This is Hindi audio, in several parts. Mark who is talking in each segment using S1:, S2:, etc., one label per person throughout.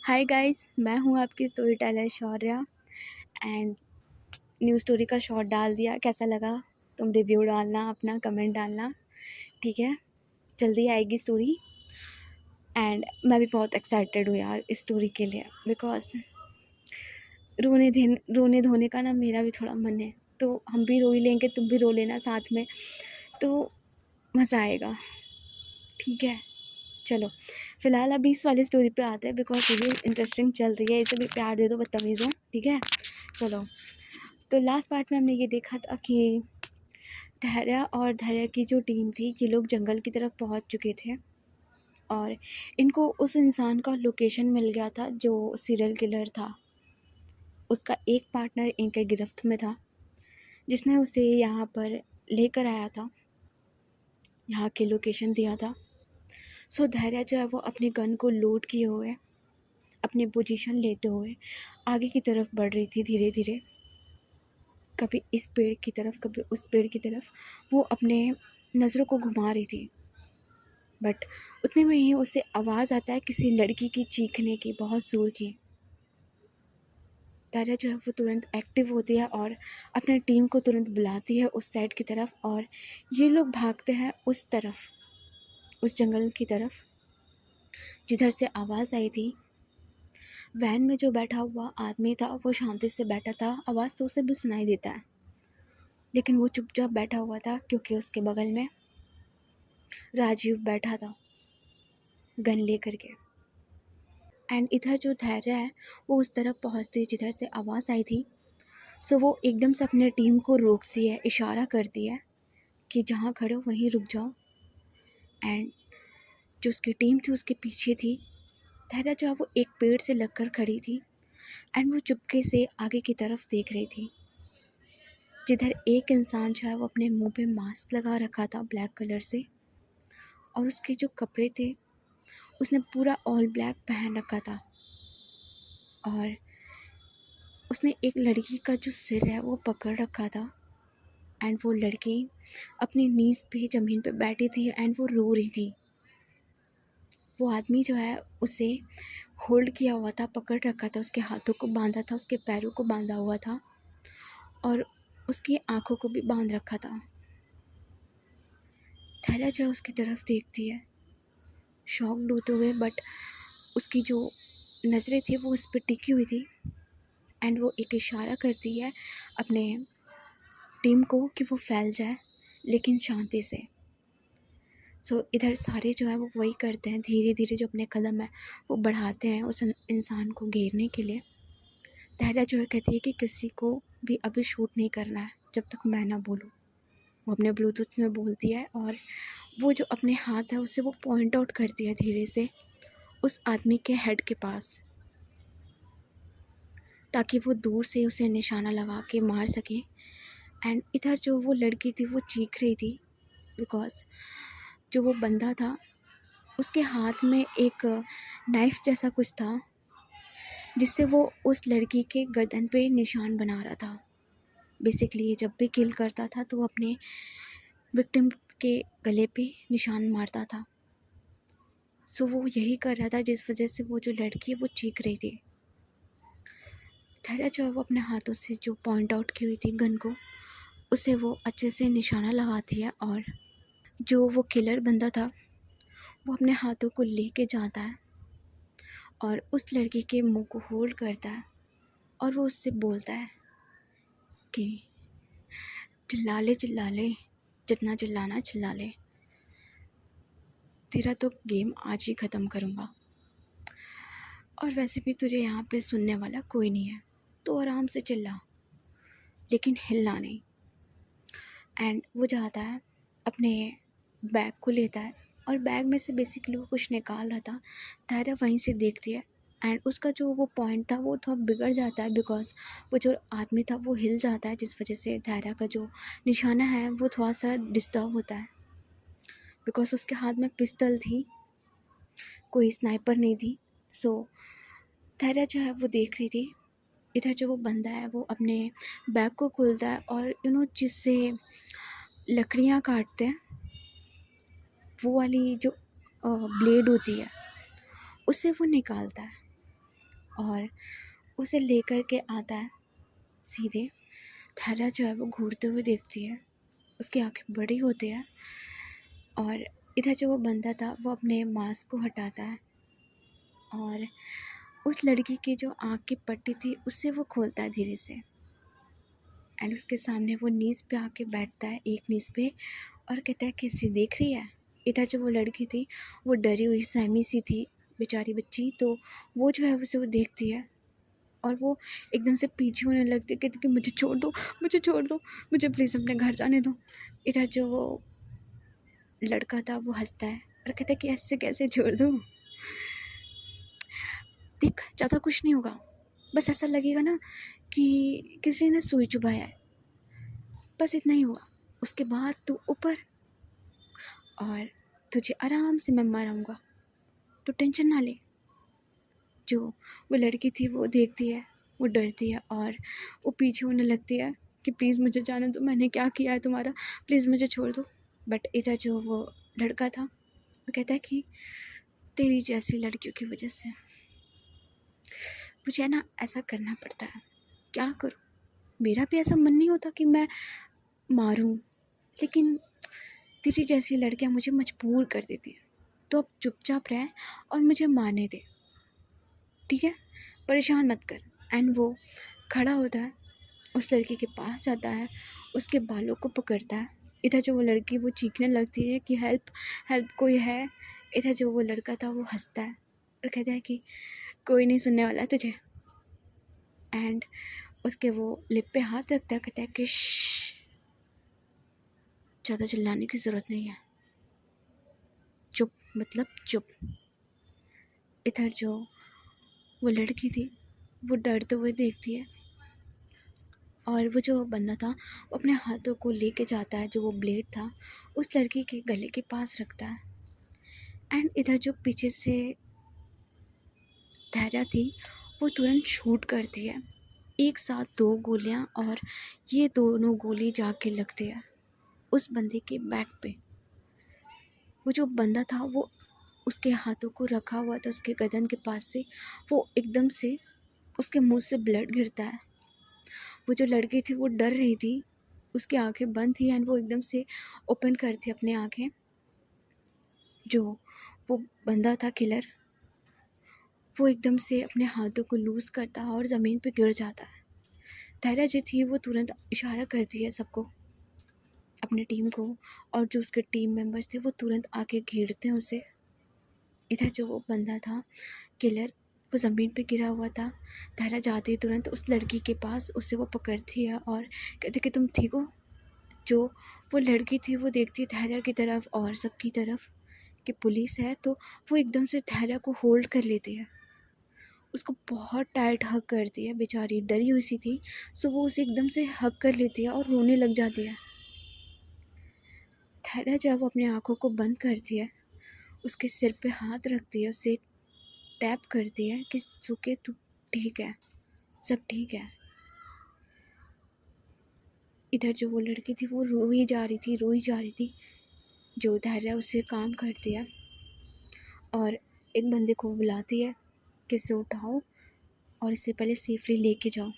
S1: हाय गाइस, मैं हूँ आपकी story teller Shaurya and new story का शॉट डाल दिया। कैसा लगा? तुम रिव्यू डालना, अपना कमेंट डालना, ठीक है। जल्दी आएगी स्टोरी एंड मैं भी बहुत एक्साइटेड हूँ यार इस स्टोरी के लिए, बिकॉज रोने धोने का ना मेरा भी थोड़ा मन है, तो हम भी रो ही लेंगे, तुम भी रो लेना साथ में, तो मज़ा आएगा, ठीक है। चलो फ़िलहाल अभी इस वाली स्टोरी पे आते हैं, बिकॉज ये भी इंटरेस्टिंग चल रही है। इसे भी प्यार दे दो बदतमीज़ों, ठीक है। चलो, तो लास्ट पार्ट में हमने ये देखा था कि धैर्य और धैर्य की जो टीम थी, ये लोग जंगल की तरफ पहुंच चुके थे और इनको उस इंसान का लोकेशन मिल गया था जो सीरियल किलर था। उसका एक पार्टनर इनके गिरफ्त में था, जिसने उसे यहाँ पर लेकर आया था, यहाँ की लोकेशन दिया था। सो धैर्य जो है वो अपने गन को लोड किए हुए, अपनी पोजीशन लेते हुए आगे की तरफ बढ़ रही थी धीरे धीरे, कभी इस पेड़ की तरफ कभी उस पेड़ की तरफ। वो अपने नज़रों को घुमा रही थी, बट उतने में ही उसे आवाज़ आता है किसी लड़की की चीखने की, बहुत ज़ोर की। तारा जो है वो तुरंत एक्टिव होती है और अपने टीम को तुरंत बुलाती है उस साइड की तरफ, और ये लोग भागते हैं उस तरफ, उस जंगल की तरफ जिधर से आवाज़ आई थी। वैन में जो बैठा हुआ आदमी था वो शांति से बैठा था, आवाज़ तो उसे भी सुनाई देता है, लेकिन वो चुपचाप बैठा हुआ था क्योंकि उसके बगल में राजीव बैठा था गन लेकर के। एंड इधर जो धैर्य है वो उस तरफ पहुंचती जिधर से आवाज़ आई थी। सो वो एकदम से अपने टीम को रोकती है, इशारा करती है कि जहाँ खड़े हो वहीं रुक जाओ। एंड जो उसकी टीम थी उसके पीछे थी। धैर्य जो है वो एक पेड़ से लगकर खड़ी थी एंड वो चुपके से आगे की तरफ देख रही थी, जिधर एक इंसान जो है वो अपने मुंह पे मास्क लगा रखा था ब्लैक कलर से, और उसके जो कपड़े थे उसने पूरा ऑल ब्लैक पहन रखा था। और उसने एक लड़की का जो सिर है वो पकड़ रखा था एंड वो लड़की अपनी नीज़ पे ज़मीन पे बैठी थी एंड वो रो रही थी। वो आदमी जो है उसे होल्ड किया हुआ था, पकड़ रखा था, उसके हाथों को बांधा था, उसके पैरों को बांधा हुआ था और उसकी आंखों को भी बांध रखा था। धैर्य जो है उसकी तरफ देखती है शॉक्ड होते हुए, बट उसकी जो नज़रें थी वो उस पर टिकी हुई थी एंड वो एक इशारा करती है अपने टीम को कि वो फैल जाए, लेकिन शांति से। सो इधर सारे जो है वो वही करते हैं, धीरे धीरे जो अपने कदम है वो बढ़ाते हैं उस इंसान को घेरने के लिए। धैर्य जो है कहती है कि किसी को भी अभी शूट नहीं करना है जब तक मैं ना बोलूँ। वो अपने ब्लूटूथ में बोलती है और वो जो अपने हाथ है उससे वो पॉइंट आउट करती है धीरे से उस आदमी के हेड के पास, ताकि वो दूर से उसे निशाना लगा के मार सके। एंड इधर जो वो लड़की थी वो चीख रही थी, बिकॉज जो वो बंदा था उसके हाथ में एक नाइफ़ जैसा कुछ था, जिससे वो उस लड़की के गर्दन पे निशान बना रहा था। बेसिकली जब भी किल करता था तो वो अपने विक्टिम के गले पे निशान मारता था। सो वो यही कर रहा था जिस वजह से वो जो लड़की है वो चीख रही थी। धैर्य जो है वो अपने हाथों से जो पॉइंट आउट की हुई थी गन को, उसे वो अच्छे से निशाना लगाती है और जो वो किलर बंदा था वो अपने हाथों को लेके जाता है और उस लड़की के मुंह को होल्ड करता है और वो उससे बोलता है कि चिल्ला ले जितना चिल्लाना चिल्ला ले, तेरा तो गेम आज ही ख़त्म करूँगा, और वैसे भी तुझे यहाँ पे सुनने वाला कोई नहीं है, तो आराम से चिल्ला लेकिन हिलना नहीं। एंड वो जाता है अपने बैग को लेता है और बैग में से बेसिकली वो कुछ निकाल रहा था। धैर्य वहीं से देखती है एंड उसका जो वो पॉइंट था वो थोड़ा बिगड़ जाता है, बिकॉज वो जो आदमी था वो हिल जाता है, जिस वजह से धैर्य का जो निशाना है वो थोड़ा सा डिस्टर्ब होता है, बिकॉज उसके हाथ में पिस्तल थी, कोई स्नाइपर नहीं थी। सो धैर्य जो है वो देख रही थी। इधर जो वो बंदा है वो अपने बैग को खोलता है और जिससे लकड़ियाँ काटते हैं वो वाली जो ब्लेड होती है उसे वो निकालता है और उसे लेकर के आता है सीधे। धारा जो है वो घूरते हुए देखती है, उसकी आंखें बड़ी होती है और इधर जो वो बंदा था वो अपने मास्क को हटाता है और उस लड़की की जो आँख की पट्टी थी उससे वो खोलता है धीरे से। एंड उसके सामने वो नीज़ पे आके बैठता है, एक नीज़ पे, और कहता है किसी देख रही है। इधर जो वो लड़की थी वो डरी हुई सहमी सी थी, बेचारी बच्ची, तो वो जो है उसे वो देखती है और वो एकदम से पीछे होने लगती है, कहती कि मुझे छोड़ दो, मुझे छोड़ दो, मुझे प्लीज़ अपने घर जाने दो। इधर जो वो लड़का था वो हंसता है और कहता है कि ऐसे कैसे छोड़ दूँ, देख ज़्यादा कुछ नहीं होगा, बस ऐसा लगेगा ना कि किसी ने सुई चुभाया है, बस इतना ही हुआ, उसके बाद तू ऊपर और तुझे आराम से मैं मराऊंगा, तो टेंशन ना ले। जो वो लड़की थी वो देखती है, वो डरती है और वो पीछे होने लगती है कि प्लीज़ मुझे जाने दो, मैंने क्या किया है तुम्हारा, प्लीज़ मुझे छोड़ दो। बट इधर जो वो लड़का था वो कहता है कि तेरी जैसी लड़कियों की वजह से मुझे ना ऐसा करना पड़ता है, क्या करूँ, मेरा भी ऐसा मन नहीं होता कि मैं मारूं, लेकिन तेरी जैसी लड़कियां मुझे मजबूर कर देती है, तो अब चुपचाप रह और मुझे मारने दे, ठीक है, परेशान मत कर। एंड वो खड़ा होता है, उस लड़की के पास जाता है, उसके बालों को पकड़ता है। इधर जो वो लड़की वो चीखने लगती है कि हेल्प हेल्प, कोई है। इधर जो वो लड़का था वो हंसता है और कहता है कि कोई नहीं सुनने वाला तुझे। एंड उसके वो लिप पे हाथ रखता है, कहता है कि ज़्यादा चिल्लाने की ज़रूरत नहीं है, चुप, मतलब चुप। इधर जो वो लड़की थी वो डरते हुए देखती है और वो जो बंदा था वो अपने हाथों को लेके जाता है, जो वो ब्लेड था उस लड़की के गले के पास रखता है। एंड इधर जो पीछे से धैर्या थी वो तुरंत शूट करती है, एक साथ 2 गोलियां, और ये दोनों गोली जाके लगती है उस बंदे के बैक पे। वो जो बंदा था वो उसके हाथों को रखा हुआ था उसके गर्दन के पास से, वो एकदम से उसके मुंह से ब्लड गिरता है। वो जो लड़की थी वो डर रही थी, उसकी आंखें बंद थी एंड वो एकदम से ओपन करती अपनी आंखें। जो वो बंदा था किलर, वो एकदम से अपने हाथों को लूज़ करता है और ज़मीन पे गिर जाता है। धैर्या जी थी वो तुरंत इशारा करती है सबको, अपनी टीम को, और जो उसके टीम मेंबर्स थे वो तुरंत आके घेरते हैं उसे। इधर जो वो बंदा था किलर वो ज़मीन पे गिरा हुआ था, धैर्या जाती है तुरंत उस लड़की के पास, उससे वो पकड़ती है और कहती कि तुम ठीक हो। जो वो लड़की थी वो देखती है धैर्या की तरफ और सबकी तरफ कि पुलिस है, तो वो एकदम से धैर्या को होल्ड कर लेती है, उसको बहुत टाइट हग करती है, बेचारी डरी हुई सी थी, सो वो उसे एकदम से हग कर लेती है और रोने लग जाती है। धैर्या जब वो अपनी आँखों को बंद करती है, उसके सिर पे हाथ रखती है, उसे टैप करती है कि सुके तू ठीक है, सब ठीक है। इधर जो वो लड़की थी वो रोई जा रही थी। जो धैर्या उससे काम करती है और एक बंदे को बुलाती है कि इसे उठाओ और इससे पहले सेफली लेके जाओ।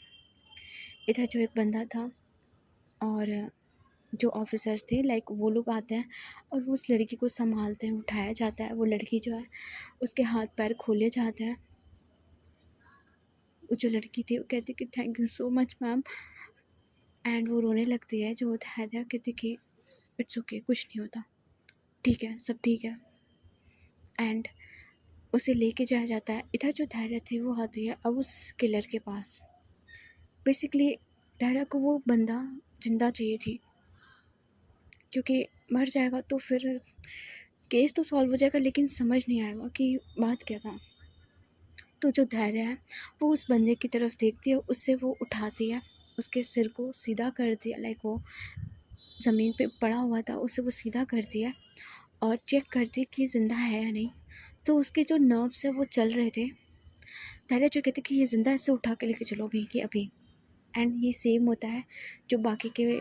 S1: इधर जो एक बंदा था और जो ऑफिसर्स थे लाइक वो लोग आते हैं और वो उस लड़की को संभालते हैं, उठाया जाता है। वो लड़की जो है उसके हाथ पैर खोले जाते हैं। वो जो लड़की थी वो कहती कि thank you so much ma'am, and वो रोने लगती है। जो धैर्या कहती कि इट्स ओके, कुछ नहीं होता, ठीक है, सब ठीक है। एंड उसे लेके जाया जाता है। इधर जो धैर्या थी वो आती है अब उस किलर के पास। बेसिकली धैर्या को वो बंदा जिंदा चाहिए थी, क्योंकि मर जाएगा तो फिर केस तो सॉल्व हो जाएगा लेकिन समझ नहीं आएगा कि बात क्या था। तो जो धैर्य है वो उस बंदे की तरफ देखती है, उससे वो उठाती है, उसके सिर को सीधा करती है, लाइक वो ज़मीन पे पड़ा हुआ था उसे वो सीधा करती है और चेक करती है कि ज़िंदा है या नहीं। तो उसके जो नर्व्स है वो चल रहे थे। धैर्य जो कहते कि ये ज़िंदा है, इसे उठा के लेके चलो अभी कि अभी। एंड ये सेम होता है, जो बाकी के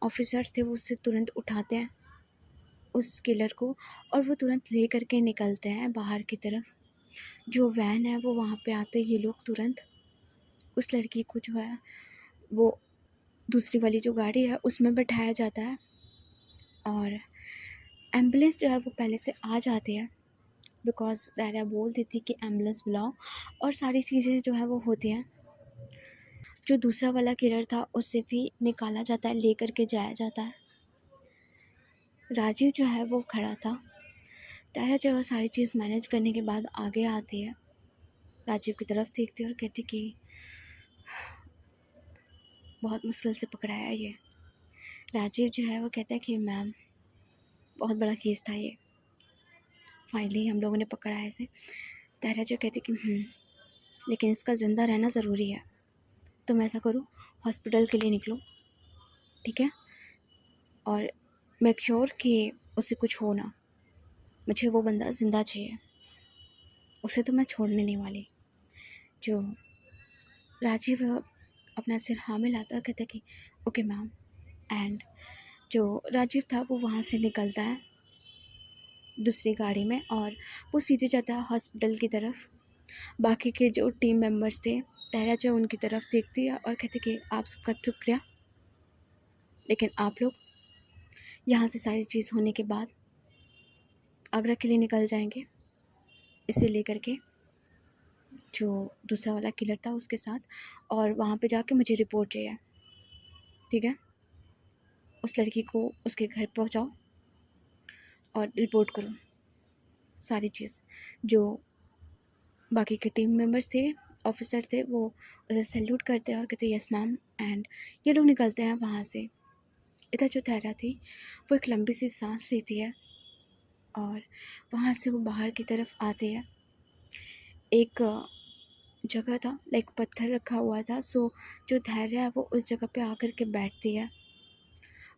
S1: ऑफिसर्स थे वो उससे तुरंत उठाते हैं उस किलर को और वो तुरंत ले करके निकलते हैं बाहर की तरफ। जो वैन है वो वहाँ पे आते ही ये लोग तुरंत उस लड़की को जो है वो दूसरी वाली जो गाड़ी है उसमें बैठाया जाता है और एम्बुलेंस जो है वो पहले से आ जाती है बिकॉज दायरा बोल देती कि एम्बुलेंस बुलाओ और सारी चीज़ें जो है वो होती हैं। जो दूसरा वाला किलर था उससे भी निकाला जाता है, ले करके जाया जाता है। राजीव जो है वो खड़ा था। दायरा जो है सारी चीज़ मैनेज करने के बाद आगे आती है, राजीव की तरफ देखती है और कहती कि बहुत मुश्किल से पकड़ाया ये। राजीव जो है वो कहता है कि मैम बहुत बड़ा केस था ये, फाइनली हम लोगों ने पकड़ा है इसे। दायरा जो कहती कि लेकिन इसका ज़िंदा रहना ज़रूरी है, तुम ऐसा करो हॉस्पिटल के लिए निकलो, ठीक है, और मेक श्योर कि उसे कुछ हो ना, मुझे वो बंदा ज़िंदा चाहिए, उसे तो मैं छोड़ने नहीं वाली। जो राजीव अपना सिर हाँ में लाता है, कहता है कि ओके मैम। एंड जो राजीव था वो वहाँ से निकलता है दूसरी गाड़ी में और वो सीधे जाता है हॉस्पिटल की तरफ। बाकी के जो टीम मेंबर्स थे, दायरा जो उनकी तरफ देखती है और कहते कि आप सबका शुक्रिया, लेकिन आप लोग यहाँ से सारी चीज़ होने के बाद आगरा के लिए निकल जाएंगे, इसे लेकर के जो दूसरा वाला किलर था उसके साथ, और वहाँ पे जाके मुझे रिपोर्ट चाहिए, ठीक है। उस लड़की को उसके घर पहुँचाओ और रिपोर्ट करो सारी चीज़। जो बाकी के टीम मेंबर्स थे, ऑफिसर थे, वो उसे सैल्यूट करते हैं और कहते हैं यस मैम। एंड ये लोग निकलते हैं वहाँ से। इधर जो दायरा थी वो एक लंबी सी सांस लेती है और वहाँ से वो बाहर की तरफ आती है। एक जगह था, लाइक पत्थर रखा हुआ था, सो जो धैर्य है वो उस जगह पे आकर के बैठती है,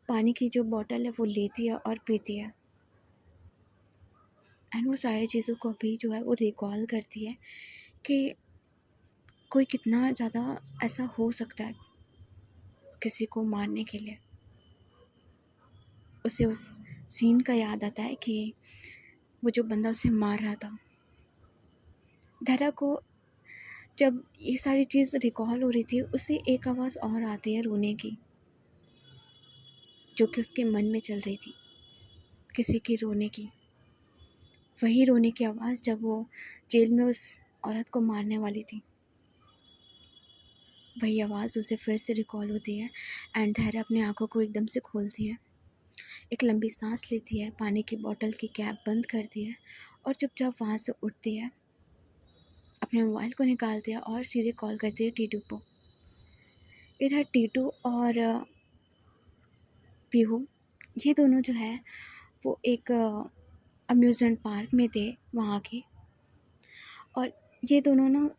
S1: पानी की जो बॉटल है वो लेती है और पीती है। एंड वो सारी चीज़ों को भी जो है वो रिकॉल करती है कि कोई कितना ज़्यादा ऐसा हो सकता है किसी को मारने के लिए। उसे उस सीन का याद आता है कि वो जो बंदा उसे मार रहा था। धैर्य को जब ये सारी चीज़ रिकॉल हो रही थी, उसे एक आवाज़ और आती है रोने की, जो कि उसके मन में चल रही थी, किसी की रोने की। वही रोने की आवाज़ जब वो जेल में उस औरत को मारने वाली थी, वही आवाज़ उसे फिर से रिकॉल होती है। एंड धैर्य अपनी आंखों को एकदम से खोलती है, एक लंबी सांस लेती है, पानी की बोतल की कैप बंद करती है और चुपचाप वहाँ से उठती है, अपने मोबाइल को निकालती है और सीधे कॉल करती है टीटू को। इधर टीटू और पीहू, ये दोनों जो है वो एक अम्यूज़मेंट पार्क में थे वहाँ के, और ये दोनों ना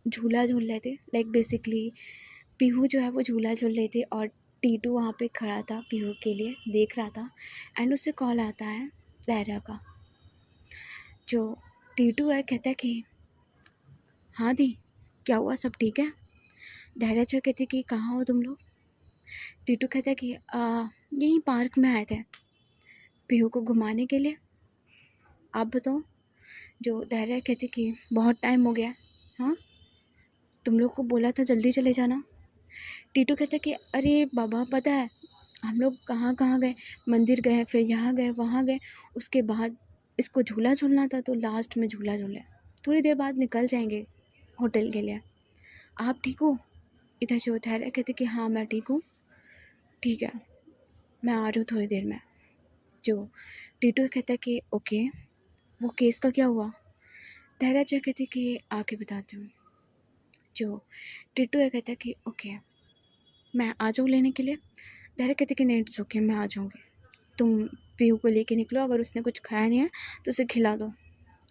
S1: झूला झूल रहे थे। लाइक बेसिकली पीहू जो है वो झूला झूल रही थी और टीटू वहाँ पे खड़ा था, पीहू के लिए देख रहा था। एंड उससे कॉल आता है दायरा का। जो टीटू है कहता है कि हाँ दी, क्या हुआ, सब ठीक है। दायरा जो कहती कि कहाँ हो तुम लोग। टीटू कहता है कि यहीं पार्क में आए थे पीहू को घुमाने के लिए, आप बताओ। जो दायरा कहती कि बहुत टाइम हो गया, हाँ तुम लोग को बोला था जल्दी चले जाना। टीटू कहता कि अरे बाबा पता है हम लोग कहाँ कहाँ गए, मंदिर गए, फिर यहाँ गए, वहाँ गए, उसके बाद इसको झूला झूलना था तो लास्ट में झूला झूले, थोड़ी देर बाद निकल जाएंगे होटल के लिए, आप ठीक हो। इधर जो धैर्य कहते कि हाँ मैं ठीक हूँ, ठीक है मैं आ रही हूँ थोड़ी देर में। जो टीटू कहता है कि ओके वो केस का क्या हुआ। धैर्य जो कहती कि आके बताती हूँ। जो टीटू है कहता है कि ओके मैं आ जाऊँ लेने के लिए। धैर्य कहते कि नहीं इट्स ओके मैं आ जाऊँगी, तुम पीहू को लेके निकलो, अगर उसने कुछ खाया नहीं है तो उसे खिला दो।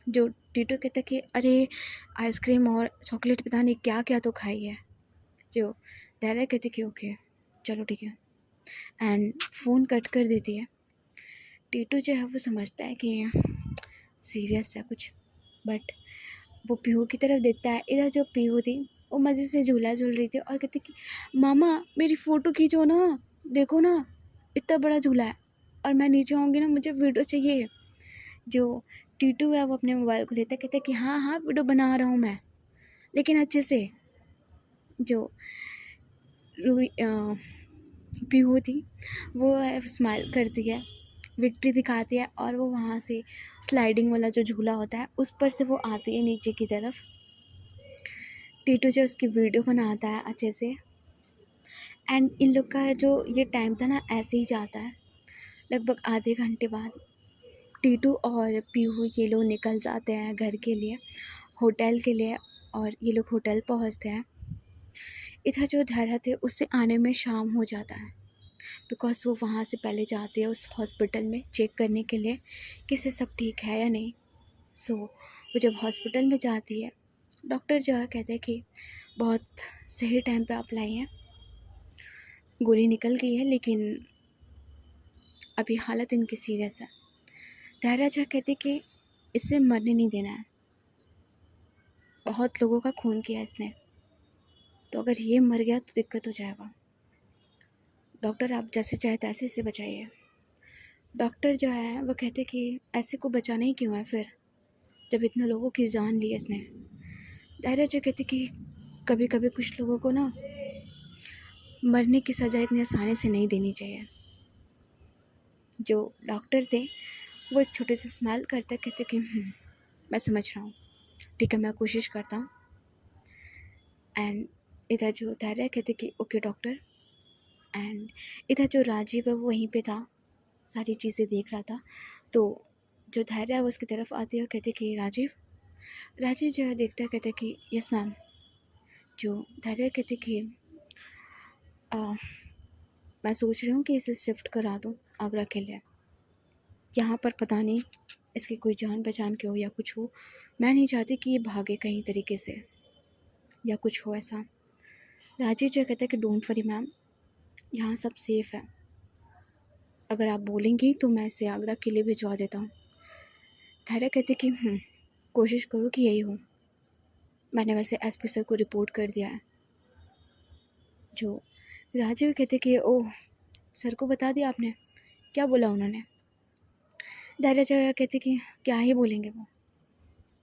S1: जो टीटू कहता कि अरे आइसक्रीम और चॉकलेट पता नहीं क्या क्या तो खाई है। जो धैर्य कहती कि ओके चलो ठीक है, एंड फ़ोन कट कर देती है। टीटू जो है वो समझता है कि सीरियस है कुछ, बट वो पीहू की तरफ देखता है। इधर जो पीहू थी वो मज़े से झूला झूल रही थी और कहती कि मामा मेरी फ़ोटो खींचो ना, देखो ना इतना बड़ा झूला है और मैं नीचे आऊँगी ना, मुझे वीडियो चाहिए। जो टीटू है वो अपने मोबाइल को लेता है, कहता है कि हाँ हाँ वीडियो बना रहा हूँ मैं, लेकिन अच्छे से। जो रूही पीहू थी वो है स्माइल करती है, विक्ट्री दिखाती है, और वो वहाँ से स्लाइडिंग वाला जो झूला होता है उस पर से वो आती है नीचे की तरफ। टीटू जो उसकी वीडियो बनाता है अच्छे से। एंड इन लोग का जो ये टाइम था ना ऐसे ही जाता है। लगभग आधे घंटे बाद टीटू और पीहू ये लोग निकल जाते हैं घर के लिए, होटल के लिए, और ये लोग होटल पहुंचते हैं। इधर जो धैर्य थे उससे आने में शाम हो जाता है, बिकॉज़ वो वहाँ से पहले जाती है उस हॉस्पिटल में चेक करने के लिए कि इसे सब ठीक है या नहीं। सो वो जब हॉस्पिटल में जाती है, डॉक्टर जो है कहते हैं कि बहुत सही टाइम पे आप लाई हैं, गोली निकल गई है लेकिन अभी हालत इनकी सीरियस है। धैर्य जो कहते कि इसे मरने नहीं देना है, बहुत लोगों का खून किया इसने, तो अगर ये मर गया तो दिक्कत हो जाएगा। डॉक्टर आप जैसे चाहे तैसे इसे बचाइए। डॉक्टर जो है वो कहते कि ऐसे को बचाना ही क्यों है फिर, जब इतने लोगों की जान ली इसने। धैर्य जो कहते कि कभी कभी कुछ लोगों को ना मरने की सज़ा इतनी आसानी से नहीं देनी चाहिए। जो डॉक्टर थे वो एक छोटे से स्माइल करते कहते कि मैं समझ रहा हूँ, ठीक है मैं कोशिश करता हूँ। एंड इधर जो धैर्य कहते कि ओके डॉक्टर। एंड इधर जो राजीव है वो वहीं पे था, सारी चीज़ें देख रहा था। तो जो धैर्य है वो उसकी तरफ आती है और कहते कि राजीव जो है देखता है, कहते कि यस मैम। जो धैर्य कहते कि मैं सोच रही हूँ कि इसे शिफ्ट करा दूँ आगरा के लिए, यहाँ पर पता नहीं इसकी कोई जान पहचान की हो या कुछ हो, मैं नहीं चाहती कि ये भागे कहीं तरीके से या कुछ हो ऐसा। राजीव जो कहता है कि डोंट वरी मैम, यहाँ सब सेफ़ है, अगर आप बोलेंगी तो मैं इसे आगरा के लिए भिजवा देता हूँ। धैर्य कहते कि कोशिश करो कि यही हो, मैंने वैसे एसपी सर को रिपोर्ट कर दिया है। जो राजीव कहते कि ओह सर को बता दिया आपने, क्या बोला उन्होंने? धैर्य जो कहते कि क्या ही बोलेंगे वो,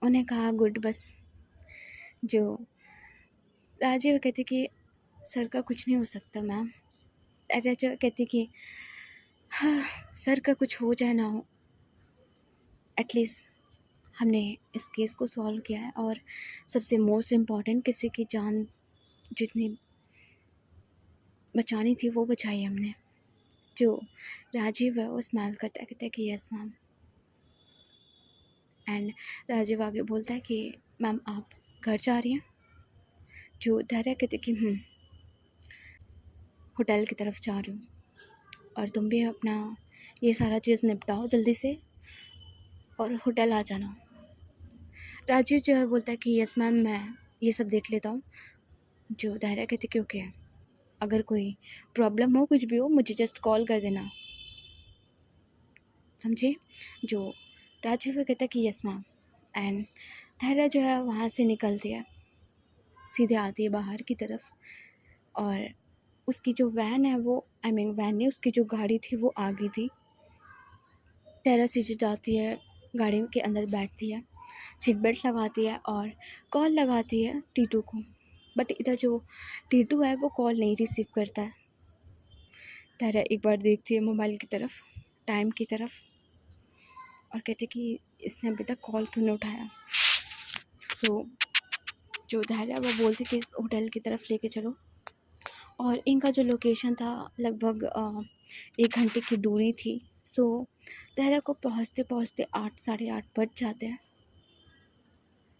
S1: उन्हें कहा गुड बस। जो राजीव कहते कि सर का कुछ नहीं हो सकता मैम। धैर्य जो कहते कि हाँ सर का कुछ हो चाहे ना हो, एटलीस्ट हमने इस केस को सॉल्व किया है, और सबसे मोस्ट इम्पॉर्टेंट किसी की जान जितनी बचानी थी वो बचाई हमने। जो राजीव है वो स्माइल करता है, कहता है कि यस मैम। एंड राजीव आगे बोलता है कि मैम आप घर जा रही हैं? जो धैर्य कहते कि होटल की तरफ जा रही हूँ, और तुम भी अपना ये सारा चीज़ निपटाओ जल्दी से और होटल आ जाना। राजीव जो है बोलता है कि यस मैम मैं ये सब देख लेता हूँ। जो धैर्य कहते कि ओके, अगर कोई प्रॉब्लम हो कुछ भी हो मुझे जस्ट कॉल कर देना, समझे? जो राजीव कहता है कि यस मैम। एंड धैर्य जो है वहाँ से निकलती है, सीधे आती है बाहर की तरफ, और उसकी जो वैन है वो वैन नहीं, उसकी जो गाड़ी थी वो आ गई थी। धैर्य सीधे जाती है, गाड़ी के अंदर बैठती है, सीट बेल्ट लगाती है और कॉल लगाती है टीटू को। बट इधर जो टीटू है वो कॉल नहीं रिसीव करता है। धैर्य एक बार देखती है मोबाइल की तरफ, टाइम की तरफ, और कहती कि इसने अभी तक कॉल क्यों नहीं उठाया। सो जो धैर्य वो बोलती कि इस होटल की तरफ लेके चलो, और इनका जो लोकेशन था लगभग 1 घंटे की दूरी थी। सो धैर्य को पहुँचते पहुँचते 8 साढ़े 8 बज जाते हैं।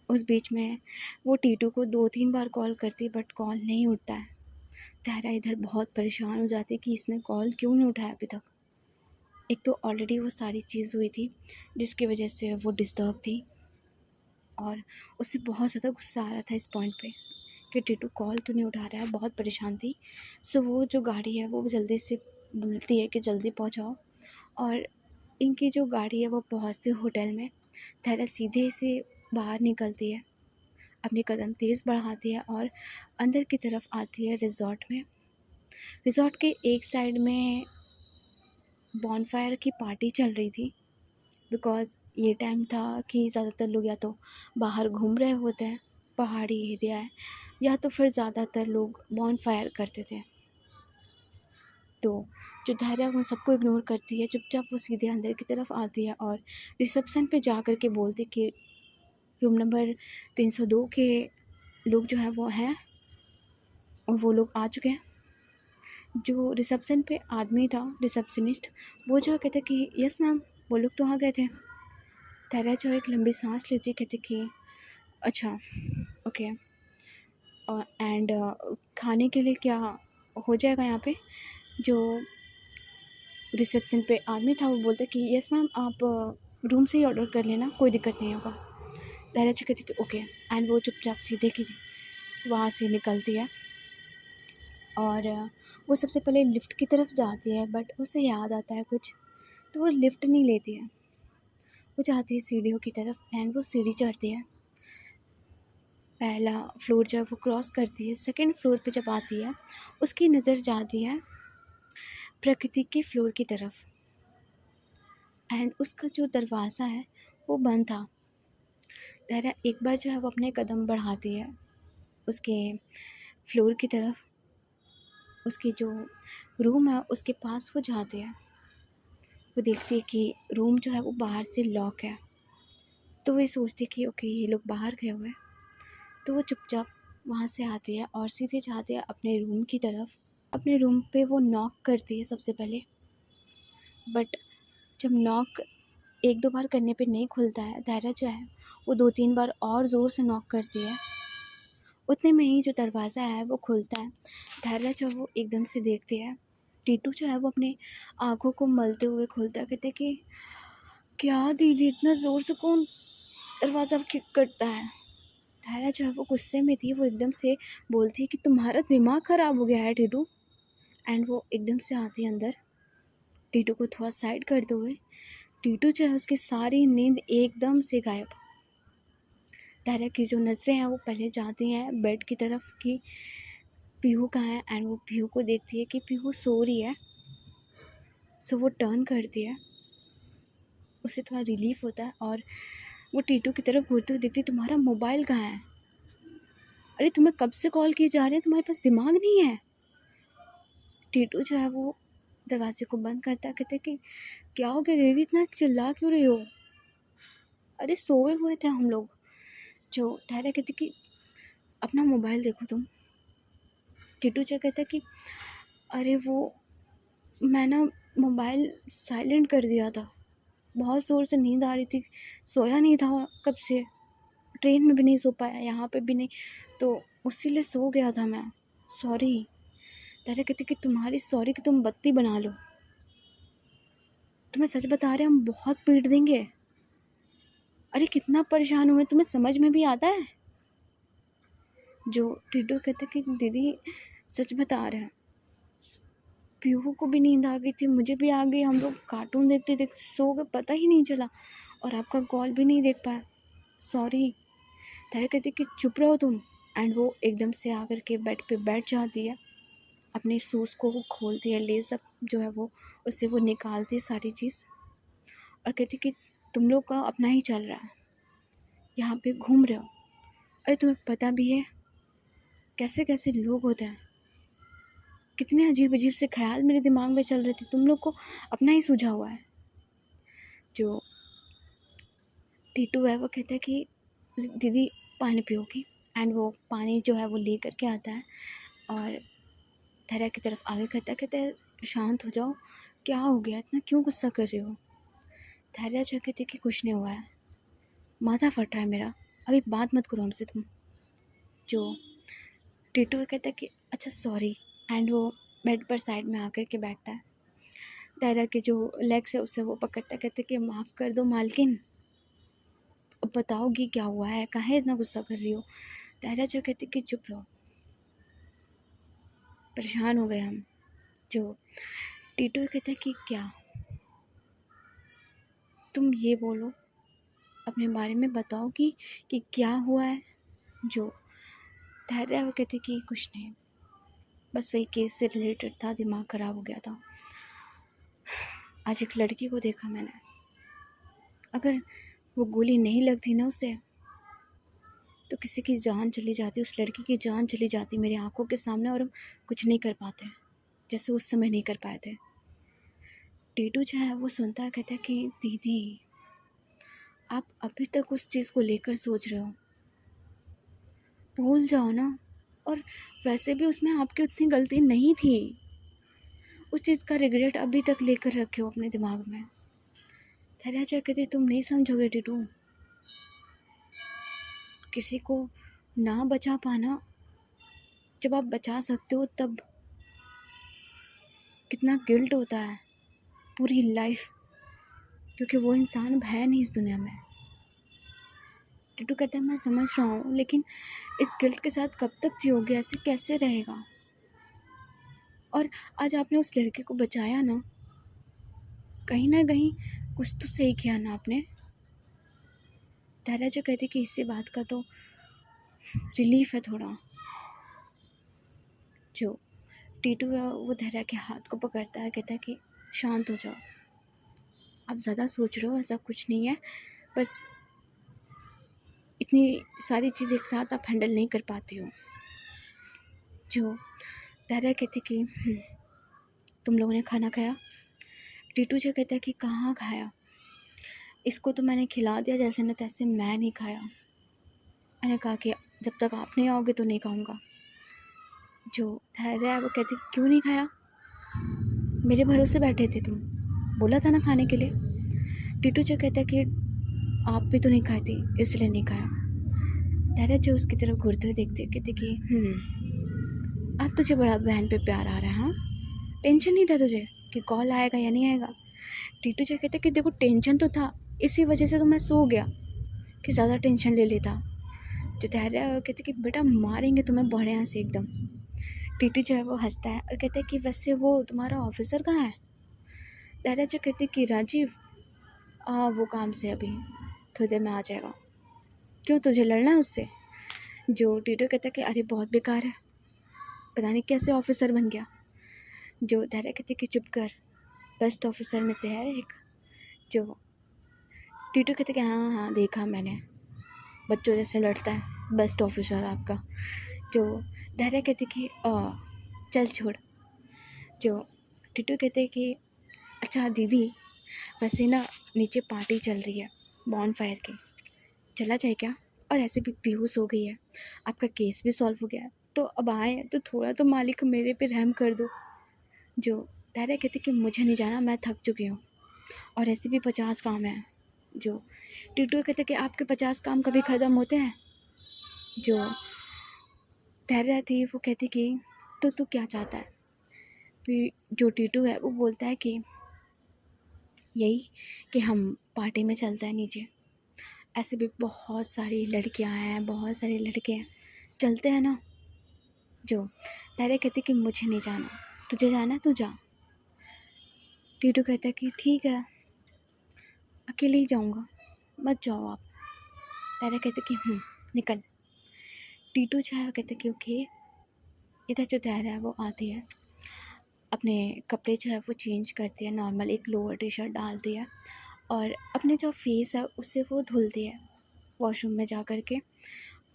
S1: उस बीच में वो टीटू को 2-3 बार कॉल करती बट कॉल नहीं उठता है। धैर्य इधर बहुत परेशान हो जाती कि इसने कॉल क्यों नहीं उठाया अभी तक। एक तो ऑलरेडी वो सारी चीज़ हुई थी जिसकी वजह से वो डिस्टर्ब थी, और उससे बहुत ज़्यादा गुस्सा आ रहा था इस पॉइंट पे कि टीटू कॉल क्यों नहीं उठा रहा है, बहुत परेशान थी। सो वो जो गाड़ी है वो जल्दी से बोलती है कि जल्दी पहुंचाओ, और इनकी जो गाड़ी है वो पहुंचती है होटल में। धैर्य सीधे से बाहर निकलती है, अपनी कदम तेज़ बढ़ाती है और अंदर की तरफ आती है रिज़ॉर्ट में। रिज़ॉर्ट के एक साइड में बॉनफायर की पार्टी चल रही थी, बिकॉज़ ये टाइम था कि ज़्यादातर लोग या तो बाहर घूम रहे होते हैं, पहाड़ी एरिया है, या तो फिर ज़्यादातर लोग बॉनफायर करते थे। तो जो धैर्य उन सबको इग्नोर करती है, चुपचाप वो सीधे अंदर की तरफ आती है और रिसेप्शन पे जा कर के बोलती कि रूम नंबर 302 के लोग जो हैं वो हैं, और वो लोग आ चुके हैं। जो रिसेप्शन पे आदमी था, रिसेप्शनिस्ट, वो जो कहते कि यस मैम, वो लोग तो आ गए थे। धैर्य जो एक लंबी सांस लेती, कहती कि अच्छा, ओके, एंड खाने के लिए क्या हो जाएगा यहाँ पे? जो रिसेप्शन पे आदमी था वो बोलता कि यस मैम, आप रूम से ही ऑर्डर कर लेना, कोई दिक्कत नहीं होगा। धैर्य जी कहती कि ओके, एंड वो चुपचाप सीधे की वहाँ से निकलती है और वो सबसे पहले लिफ्ट की तरफ जाती है, बट उसे याद आता है कुछ, तो वो लिफ्ट नहीं लेती है। वो जाती है सीढ़ियों की तरफ एंड वो सीढ़ी चढ़ती है। पहला फ्लोर जो है वो क्रॉस करती है, सेकंड फ्लोर पे जब आती है उसकी नज़र जाती है प्रकृति के फ्लोर की तरफ, एंड उसका जो दरवाज़ा है वो बंद था। धैर्य एक बार जो है वो अपने कदम बढ़ाती है उसके फ्लोर की तरफ, उसकी जो रूम है उसके पास वो जाती है। वो देखती है कि रूम जो है वो बाहर से लॉक है, तो वो सोचती है कि ओके, ये लोग बाहर गए हुए हैं। तो वो चुपचाप वहाँ से आती है और सीधे जाती है अपने रूम की तरफ। अपने रूम पे वो नॉक करती है सबसे पहले, बट जब नॉक एक दो बार करने पे नहीं खुलता है, धैर्य जो है वो 2-3 बार और ज़ोर से नॉक करती है। उतने में ही जो दरवाज़ा है वो खुलता है। धैर्य जो है वो एकदम से देखती है, टीटू जो है वो अपने आँखों को मलते हुए खोलता है। कहते कि क्या दीदी, इतना ज़ोर से कौन दरवाज़ा किक करता है? धैर्य जो है वो गुस्से में थी, वो एकदम से बोलती है कि तुम्हारा दिमाग ख़राब हो गया है टीटू। एंड वो एकदम से आती है अंदर, टीटू को थोड़ा साइड करते हुए। टीटू जो है उसकी सारी नींद एकदम से गायब। धैर्य की जो नज़रें हैं वो पहले जाती हैं बेड की तरफ कि पीहू कहाँ है, एंड वो पीहू को देखती है कि पीहू सो रही है। सो वो टर्न करती है, उसे थोड़ा रिलीफ होता है और वो टीटू की तरफ घूरते हुए देखती है, तुम्हारा मोबाइल कहाँ है? अरे तुम्हें कब से कॉल किए जा रहे हैं, तुम्हारे पास दिमाग नहीं है? टीटू जो है वो दरवाजे को बंद करता है। कहते कि क्या हो गया दीदी, इतना चिल्ला क्यों रही हो? अरे सोए हुए थे हम लोग। जो धैर्य कहती कि अपना मोबाइल देखो तुम। टीटू जो कहता कि अरे वो मैं ना मोबाइल साइलेंट कर दिया था, बहुत ज़ोर से नींद आ रही थी, सोया नहीं था कब से, ट्रेन में भी नहीं सो पाया, यहाँ पे भी नहीं, तो उसी लिए सो गया था मैं, सॉरी। धैर्य कहती कि तुम्हारी सॉरी की तुम बत्ती बना लो, तुम्हें सच बता रहे, हम बहुत पीट देंगे। अरे कितना परेशान हुए, तुम्हें समझ में भी आता है? जो टिड्डू कहते कि दीदी सच बता रहे हैं, पीहू को भी नींद आ गई थी, मुझे भी आ गई, हम लोग कार्टून देखते देखते सो गए, पता ही नहीं चला, और आपका कॉल भी नहीं देख पाया, सॉरी। धैर्य कहती कि चुप रहो तुम। एंड वो एकदम से आकर के बेड पे बैठ जाती है, अपने शूज़ को वो खोलती है, लेस अप जो है वो उससे वो निकालती है सारी चीज़, और कहती कि तुम लोग का अपना ही चल रहा है, यहाँ पे घूम रहे हो। अरे तुम्हें पता भी है कैसे कैसे लोग होते हैं, कितने अजीब अजीब से ख्याल मेरे दिमाग में चल रहे थे, तुम लोग को अपना ही सूझा हुआ है। जो टीटू है वो कहता है कि दीदी पानी पियोगी, एंड वो पानी जो है वो ले करके आता है और धैर्य की तरफ आगे करता है। कहता है शांत हो जाओ, क्या हो गया, इतना क्यों गुस्सा कर रही हो? धैर्य जो कहती कि कुछ नहीं हुआ है, माथा फट रहा है मेरा, अभी बात मत करो हमसे तुम। जो टीटू कहता है कि अच्छा सॉरी, एंड वो बेड पर साइड में आकर के बैठता है। धैर्य के जो लेग्स है उससे वो पकड़ता है, कहते कि माफ़ कर दो मालकिन, अब बताओगी क्या हुआ है, काहे इतना गुस्सा कर रही हो? धैर्य जो कहती कि चुप रहो, परेशान हो गए हम। जो टीटू कहता है कि क्या, तुम ये बोलो, अपने बारे में बताओ कि क्या हुआ है। जो धैर्य वो कहते कि कुछ नहीं, बस वही केस से रिलेटेड था, दिमाग ख़राब हो गया था। आज एक लड़की को देखा मैंने, अगर वो गोली नहीं लगती ना उसे, तो किसी की जान चली जाती, उस लड़की की जान चली जाती मेरी आंखों के सामने, और हम कुछ नहीं कर पाते जैसे उस समय नहीं कर पाए थे। टीटू जो है वो सुनता है, कहता है कि दीदी आप अभी तक उस चीज़ को लेकर सोच रहे हो, भूल जाओ ना। और वैसे भी उसमें आपकी उतनी गलती नहीं थी, उस चीज़ का रिग्रेट अभी तक लेकर रखे हो अपने दिमाग में। धैर्य चाह कहते तुम नहीं समझोगे टीटू, किसी को ना बचा पाना, जब आप बचा सकते हो तब कितना गिल्ट होता है पूरी लाइफ, क्योंकि वो इंसान है नहीं इस दुनिया में। टीटू कहता है मैं समझ रहा हूँ, लेकिन इस गिल्ट के साथ कब तक जियोगे, ऐसे कैसे रहेगा। और आज आपने उस लड़के को बचाया ना कहीं कुछ तो सही किया ना आपने। धैर्य जो कहती कि इसी बात का तो रिलीफ है थोड़ा। जो टीटू है वो धैर्य के हाथ को पकड़ता है, कहता है कि शांत हो जाओ, आप ज़्यादा सोच रहे हो, ऐसा कुछ नहीं है, बस इतनी सारी चीज़ एक साथ आप हैंडल नहीं कर पाती हो। जो धैर्य कहती कि तुम लोगों ने खाना खाया। टीटू जो कहता है कि कहाँ खाया, इसको तो मैंने खिला दिया जैसे न तैसे, मैं नहीं खाया। मैंने कहा कि जब तक आप नहीं आओगे तो नहीं खाऊंगा। जो धैर्य है वो कहती क्यों नहीं खाया, मेरे भरोसे बैठे थे तुम, बोला था ना खाने के लिए। टीटू जो कहता है कि आप भी तो नहीं खाई थी इसलिए नहीं खाया। धैर्य जो उसकी तरफ घूरते हुए देखते कहते कि अब तुझे बड़ा बहन पे प्यार आ रहा है, हाँ, टेंशन नहीं था तुझे कि कॉल आएगा या नहीं आएगा। टीटू जो कहते कि देखो टेंशन तो था, इसी वजह से तो मैं सो गया कि ज़्यादा टेंशन ले लेता। जो धैर्य कहते कि बेटा मारेंगे तुम्हें बड़े यहाँ से एकदम। टीटू जो है वो हंसता है और कहता है कि वैसे वो तुम्हारा ऑफिसर कहाँ है। धैर्य जो कहते कि राजीव वो काम से अभी थोड़ी देर में आ जाएगा। क्यों, तुझे लड़ना है उससे। जो टीटू कहता है कि अरे बहुत बेकार है, पता नहीं कैसे ऑफिसर बन गया। जो धैर्य कहते कि चुप कर, बेस्ट ऑफिसर में से है एक। जो टीटू कहते कि हाँ हाँ देखा मैंने, बच्चों जैसे लड़ता है, बेस्ट ऑफिसर आपका। जो धैर्य कहते कि चल छोड़। जो टीटू कहते कि अच्छा दीदी वैसे ना नीचे पार्टी चल रही है बॉन फायर की, चला जाए क्या। और ऐसे भी बेहोश हो गई है, आपका केस भी सॉल्व हो गया है, तो अब आए तो थोड़ा तो मालिक मेरे पे रहम कर दो। जो धैर्य कहते कि मुझे नहीं जाना, मैं थक चुकी हूँ और ऐसे भी 50 काम है। जो टीटू कहते कि आपके 50 काम कभी ख़त्म होते हैं। जो धैर्य थी वो कहती कि तो तू क्या चाहता है। फिर जो टीटू है वो बोलता है कि यही कि हम पार्टी में चलते हैं नीचे, ऐसे भी बहुत सारी लड़कियां हैं, बहुत सारे लड़के हैं, चलते हैं ना। जो धैर्य कहती कि मुझे नहीं जाना, तुझे जाना है तू जा। टीटू कहता है कि ठीक है अकेले ही जाऊंगा, मत जाओ आप। धैर्य कहते कि निकल। टीटू जो है कहते कि ओके। इधर जो धैर्य है वो आती है, अपने कपड़े जो है वो चेंज करती है, नॉर्मल एक लोअर टी शर्ट डालती है और अपने जो फेस है उससे वो धुलती है वॉशरूम में जा कर के।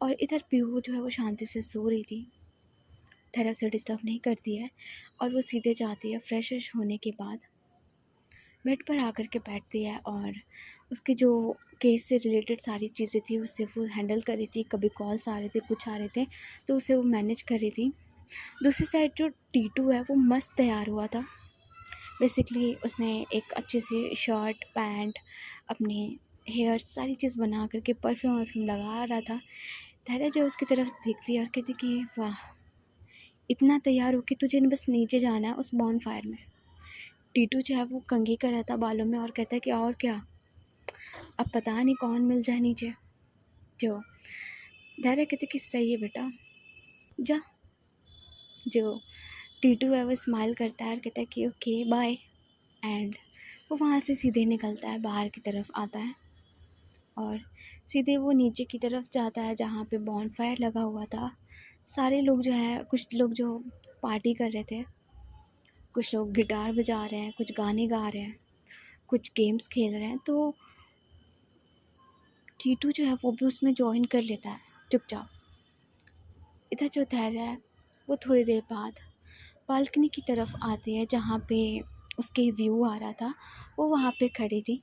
S1: और इधर पीहू जो है वो शांति से सो रही थी, धैर्य से डिस्टर्ब नहीं करती है और वो सीधे जाती है फ्रेश होने के बाद बेड पर आकर के बैठती है और उसके जो केस से रिलेटेड सारी चीज़ें थी उससे वो हैंडल कर रही थी। कभी कॉल्स आ रहे थे, कुछ आ रहे थे, तो उसे वो मैनेज कर रही थी। दूसरी साइड जो टीटू है वो मस्त तैयार हुआ था। बेसिकली उसने एक अच्छी सी शर्ट पैंट, अपने हेयर सारी चीज़ बना करके परफ्यूम वर्फ्यूम लगा रहा था। धैर्य जो उसकी तरफ देखती है और कहती कि वाह इतना तैयार हो कि तुझे बस नीचे जाना है उस बॉन फायर में। टीटू जो है वो कंघी कर रहा था बालों में और कहता है कि और क्या, अब पता नहीं कौन मिल जाए नीचे। जो धैर्य कहते कि सही है बेटा जा। जो टीटू है वो स्माइल करता है और कहता है कि ओके बाय, एंड वो वहाँ से सीधे निकलता है, बाहर की तरफ आता है और सीधे वो नीचे की तरफ जाता है जहाँ पे बॉन फायर लगा हुआ था। सारे लोग जो है, कुछ लोग जो पार्टी कर रहे थे, कुछ लोग गिटार बजा रहे हैं, कुछ गाने गा रहे हैं, कुछ गेम्स खेल रहे हैं। तो टीटू जो है वो भी उसमें जॉइन कर लेता है चुपचाप। इधर जो धैर्य है वो थोड़ी देर बाद बालकनी की तरफ आती है जहाँ पे उसके व्यू आ रहा था। वो वहाँ पे खड़ी थी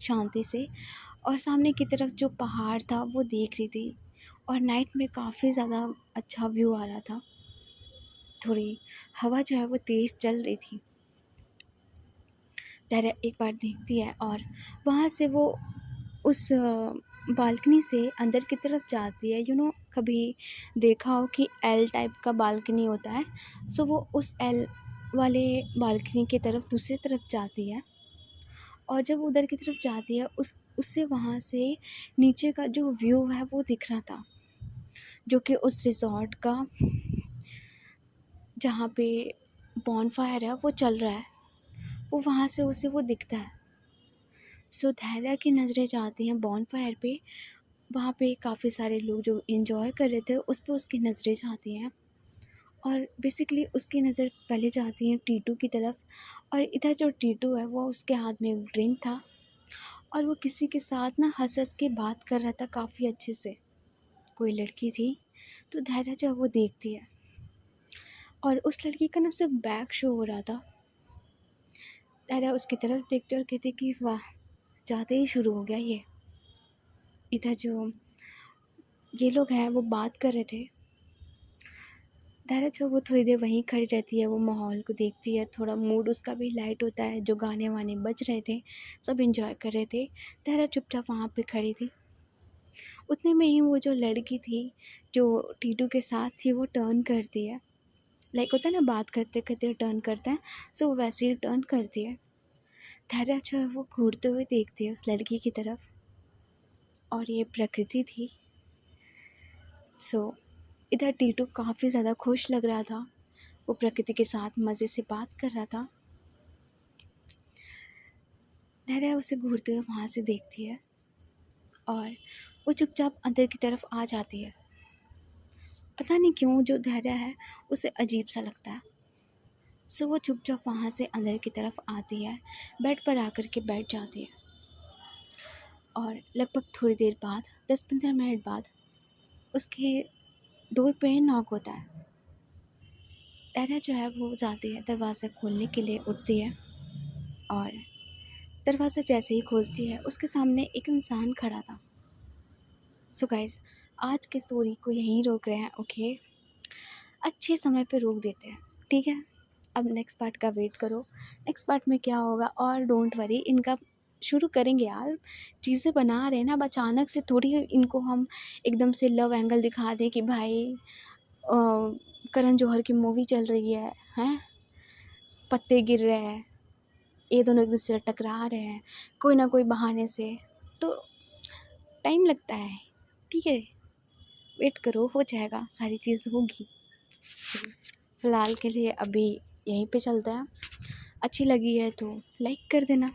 S1: शांति से और सामने की तरफ जो पहाड़ था वो देख रही थी और नाइट में काफ़ी ज़्यादा अच्छा व्यू आ रहा था। थोड़ी हवा जो है वो तेज़ चल रही थी। धैर्य एक बार देखती है और वहाँ से वो उस बालकनी से अंदर की तरफ जाती है। कभी देखा हो कि एल टाइप का बालकनी होता है, सो वो उस एल वाले बालकनी की तरफ दूसरी तरफ जाती है। और जब उधर की तरफ जाती है उससे वहाँ से नीचे का जो व्यू है वो दिख रहा था, जो कि उस रिज़ॉर्ट का जहाँ पे बॉनफायर है वो चल रहा है, वो वहाँ से उसे वो दिखता है। सो धैर्य की नज़रें जाती हैं बॉनफायर पे। वहाँ पे काफ़ी सारे लोग जो एंजॉय कर रहे थे उस पर उसकी नज़रें जाती हैं और बेसिकली उसकी नज़र पहले जाती है टीटू की तरफ। और इधर जो टीटू है वो उसके हाथ में एक ड्रिंक था और वो किसी के साथ ना हंस हंस के बात कर रहा था काफ़ी अच्छे से। कोई लड़की थी। तो धैर्य जो है वो देखती है और उस लड़की का ना सिर्फ बैक शो हो रहा था। धैर्य उसकी तरफ देखते और कहती कि वाह, ज़्यादा ही शुरू हो गया ये। इधर जो ये लोग हैं वो बात कर रहे थे। धैर्य जो वो थोड़ी देर वहीं खड़ी रहती है, वो माहौल को देखती है। थोड़ा मूड उसका भी लाइट होता है। जो गाने वाने बज रहे थे सब एंजॉय कर रहे थे। धैर्य चुपचाप वहाँ पे खड़ी थी। उतने में ही वो जो लड़की थी जो टीटू के साथ थी वो टर्न करती है। लाइक होता है ना, बात करते करते टर्न करते हैं, सो वैसे ही टर्न करती है। धैर्य जो है वो घूरते हुए देखती है उस लड़की की तरफ और ये प्रकृति थी। सो इधर टीटू काफ़ी ज़्यादा खुश लग रहा था। वो प्रकृति के साथ मज़े से बात कर रहा था। धैर्य उसे घूरते हुए वहाँ से देखती है और वो चुपचाप अंदर की तरफ आ जाती है। पता नहीं क्यों जो धैर्य है उसे अजीब सा लगता है। सो वो चुपचाप वहाँ से अंदर की तरफ आती है, बेड पर आकर के बैठ जाती है और लगभग थोड़ी देर बाद 10-15 मिनट बाद उसके डोर पे नॉक होता है। धैर्य जो है वो जाती है दरवाज़ा खोलने के लिए, उठती है और दरवाज़ा जैसे ही खोलती है उसके सामने एक इंसान खड़ा था। सो गाइस, आज की स्टोरी को यहीं रोक रहे हैं। ओके, अच्छे समय पे रोक देते हैं, ठीक है। अब नेक्स्ट पार्ट का वेट करो, नेक्स्ट पार्ट में क्या होगा। और डोंट वरी, इनका शुरू करेंगे यार। चीज़ें बना रहे हैं ना, अब अचानक से थोड़ी इनको हम एकदम से लव एंगल दिखा दें कि भाई करण जौहर की मूवी चल रही है, हैं पत्ते गिर रहे हैं, ये दोनों एक दूसरे से टकरा रहे हैं कोई ना कोई बहाने से, तो टाइम लगता है। ठीक है, वेट करो, हो जाएगा, सारी चीज़ होगी। चलिए, फ़िलहाल के लिए अभी यहीं पे चलता है। अच्छी लगी है तो लाइक कर देना।